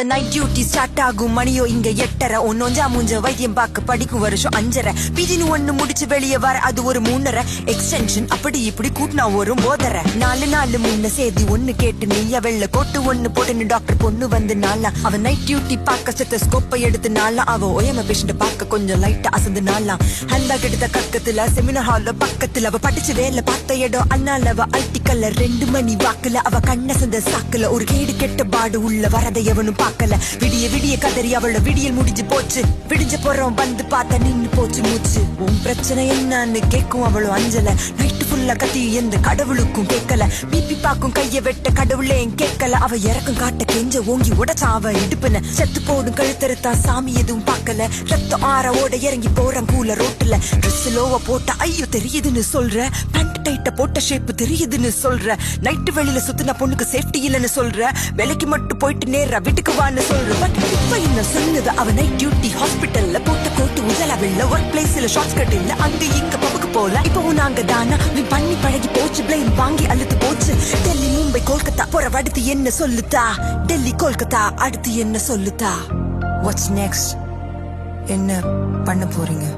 அங்க night duty start ஆகும் மணியோ இங்க 8:30 ஒன்னொஞ்சா மூஞ்ச வைத்தியம் பார்க்க படிக்கும் வருஷம் 5:30 பிஜினு ஒண்ணு முடிச்சு வெளியே வர அது ஒரு 3:30 எக்ஸ்டென்ஷன் அப்படி இப்படி கூட்டினா ஒரு 9:30 4 முன்ன சேதி ஒண்ணு கேட்டு நீயா வெள்ள கோட்டு ஒண்ணு போட்டுன்னு டாக்டர் பொண்ணு வந்து நாளா அவன் நைட் டியூட்டி பார்க்க ஸ்டெத்தஸ்கோப்பை எடுத்து நாளா அவ ஓஎம் பேஷண்ட் பார்க்க கொஞ்சம் லைட்டா அசந்து நாளா ஹேண்ட்பேக் எடுத்த கக்கத்துல செமினார் ஹால்ல பக்கத்துல அவ படிச்சு வேலை பார்த்த இடம் அண்ணால அவ அல்டிக்கல்ல 2 மணி வாக்குல அவ கண்ணசந்த சாக்குல ஒரு கேடு கெட்ட பாடு உள்ள வரதை எவனும் பார்க்கல விடிய விடிய கதறி அவளோட விடியல் முடிஞ்சு போச்சு விடிஞ்ச போறோம் வந்து பார்த்தா நின்னு போச்சு மூச்சு உன் பிரச்சனை என்னன்னு கேட்கும் அவளும் அஞ்சல நைட்டு ஃபுல்லா கத்தி எந்த கடவுளுக்கும் கேட்கல பிபி பாக்கும் கைய வெட்ட கடவுளே கேட்கல அவ இறக்கும் காட்ட கெஞ்ச ஓங்கி உடச்சா அவ இடுப்புன செத்து போடும் கழுத்தறுத்தா சாமி எதுவும் பார்க்கல ரத்தம் ஆற ஓட இறங்கி போறான் கூல ரோட்டுல ட்ரெஸ் லோவா போட்ட ஐயோ தெரியுதுன்னு சொல்ற பேண்ட் டைட்ட போட்ட ஷேப் தெரியுதுன்னு சொல்ற நைட்டு வெளியில சுத்தின பொண்ணுக்கு சேஃப்டி இல்லன்னு சொல்ற வேலைக்கு மட்டும் போயிட்டு நேரா வீட்டுக்கு வான்னு சொல்ற பட் இப்ப என்ன சொன்னது அவ நைட் டியூட்டி ஹாஸ்பிட்டல்ல போட்ட கோட்டு உஜலா வெள்ள ஒர்க் பிளேஸ்ல ஷார்ட்ஸ் கட் இல்ல அங்க இங்க பப்புக்கு போல இப்பவும் நாங்க தானா நீ பண்ணி பழகி போச்சு பிளேன் வாங்கி அழுத்து போச்சு டெல்லி மும்பை கோல்கத்தா போற அடுத்து என்ன சொல்லுதா டெல்லி கோல்கத்தா அடுத்து என்ன சொல்லுதா வாட்ஸ் நெக்ஸ்ட் என்ன பண்ண போறீங்க